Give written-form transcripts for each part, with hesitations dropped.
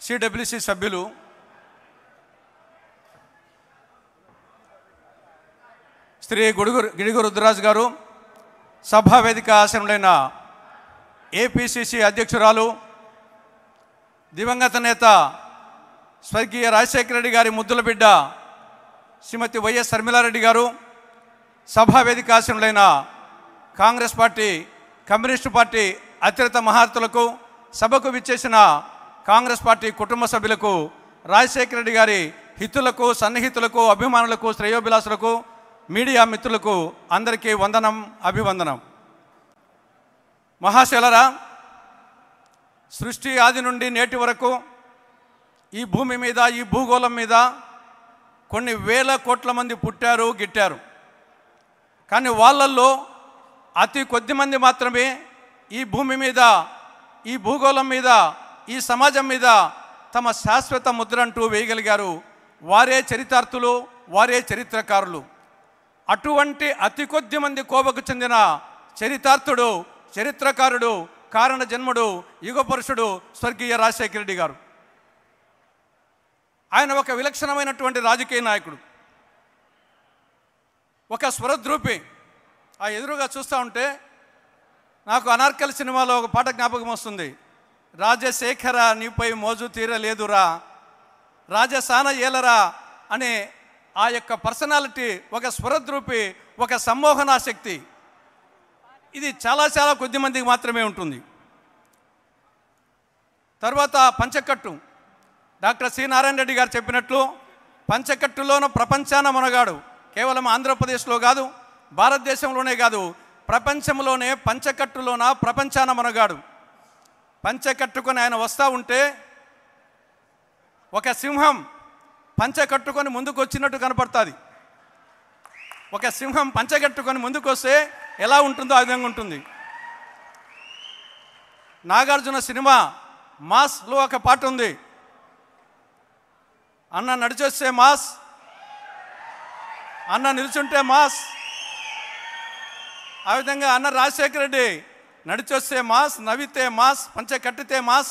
CWC సభ్యులు శ్రీ గిడుగు రుద్రరాజు గారు, సభా వేదిక ఆసనులైన ఏపీసీసీ అధ్యక్షురాలు దివంగత నేత స్వర్గీయ రాజశేఖర రెడ్డి గారి ముద్దుల బిడ్డ శ్రీమతి వైఎస్ శర్మిలారెడ్డి గారు, సభా వేదిక ఆసనులైన కాంగ్రెస్ పార్టీ, కమ్యూనిస్టు పార్టీ అత్యధిక మహారథులకు, సభకు విచ్చేసిన కాంగ్రెస్ పార్టీ కుటుంబ సభ్యులకు, రాజశేఖర రెడ్డి గారి హితులకు, సన్నిహితులకు, అభిమానులకు, శ్రేయోభిలాసులకు, మీడియా మిత్రులకు అందరికీ వందనం, అభివందనం. మహాశైలరా, సృష్టి ఆది నుండి నేటి వరకు ఈ భూమి మీద, ఈ భూగోళం మీద కొన్ని వేల కోట్ల మంది పుట్టారు, గిట్టారు. కానీ వాళ్ళల్లో అతి కొద్ది మంది మాత్రమే ఈ భూమి మీద, ఈ భూగోళం మీద, ఈ సమాజం మీద తమ శాశ్వత ముద్ర అంటూ వేయగలిగారు. వారే చరితార్థులు, వారే చరిత్రకారులు. అటువంటి అతి కొద్ది మంది కోవకు చెందిన చరితార్థుడు, చరిత్రకారుడు, కారణ జన్ముడు, యుగపురుషుడు స్వర్గీయ రాజశేఖర రెడ్డి గారు. ఆయన ఒక విలక్షణమైనటువంటి రాజకీయ నాయకుడు, ఒక స్వరద్రూపి. ఆ ఎదురుగా చూస్తూ ఉంటే నాకు అనార్కలి సినిమాలో ఒక పాట జ్ఞాపకం వస్తుంది. రాజశేఖర నీపై మోజు తీరలేదురా, రాజసాన ఏలరా అనే ఆ యొక్క పర్సనాలిటీ, ఒక స్వరద్రూపి, ఒక సమ్మోహనాశక్తి. ఇది చాలా చాలా కొద్ది మందికి మాత్రమే ఉంటుంది. తర్వాత పంచకట్టు, డాక్టర్ సి నారాయణ రెడ్డి గారు చెప్పినట్లు పంచకట్టులోన ప్రపంచాన మనగాడు. కేవలం ఆంధ్రప్రదేశ్లో కాదు, భారతదేశంలోనే కాదు, ప్రపంచంలోనే పంచకట్టులోన ప్రపంచాన మనగాడు. పంచకట్టుకొని ఆయన వస్తూ ఉంటే ఒక సింహం పంచకట్టుకొని ముందుకు వచ్చినట్టు కనపడుతుంది. ఒక సింహం పంచకట్టుకొని ముందుకు వస్తే ఎలా ఉంటుందో ఆ విధంగా ఉంటుంది. నాగార్జున సినిమా మాస్లో ఒక పాట ఉంది. అన్న నడిచొస్తే మాస్, అన్న నిల్చుంటే మాస్. ఆ విధంగా అన్న రాజశేఖర రెడ్డి నడిచొస్తే మాస్, నవ్వితే మాస్, పంచ కట్టితే మాస్,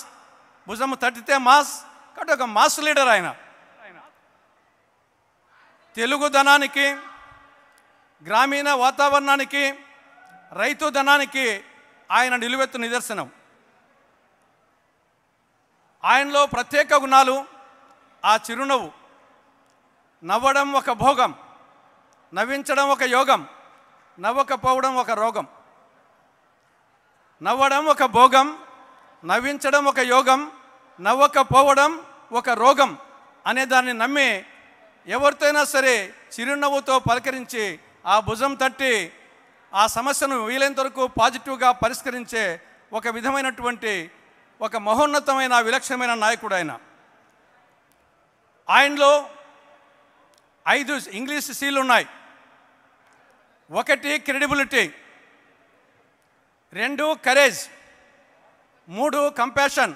భుజము తట్టితే మాస్. కాబట్టి ఒక మాస్ లీడర్ ఆయన. తెలుగుదనానికి, గ్రామీణ వాతావరణానికి, రైతు ధనానికి ఆయన నిలువెత్తు నిదర్శనం. ఆయనలో ప్రత్యేక గుణాలు, ఆ చిరునవ్వు. నవ్వడం ఒక భోగం, నవ్వించడం ఒక యోగం, నవ్వకపోవడం ఒక రోగం. నవ్వడం ఒక భోగం, నవ్వించడం ఒక యోగం, నవ్వకపోవడం ఒక రోగం అనే దాన్ని నమ్మి ఎవరితో అయినా సరే చిరునవ్వుతో పలకరించి, ఆ భుజం తట్టి ఆ సమస్యను వీలైనంత వరకు పాజిటివ్గా పరిష్కరించే ఒక విధమైనటువంటి ఒక మహోన్నతమైన విలక్షణమైన నాయకుడు ఆయన. ఆయనలో 5 ఇంగ్లీష్ సీలు ఉన్నాయి. 1 క్రెడిబిలిటీ, 2 కరేజ్, 3 కంపాషన్,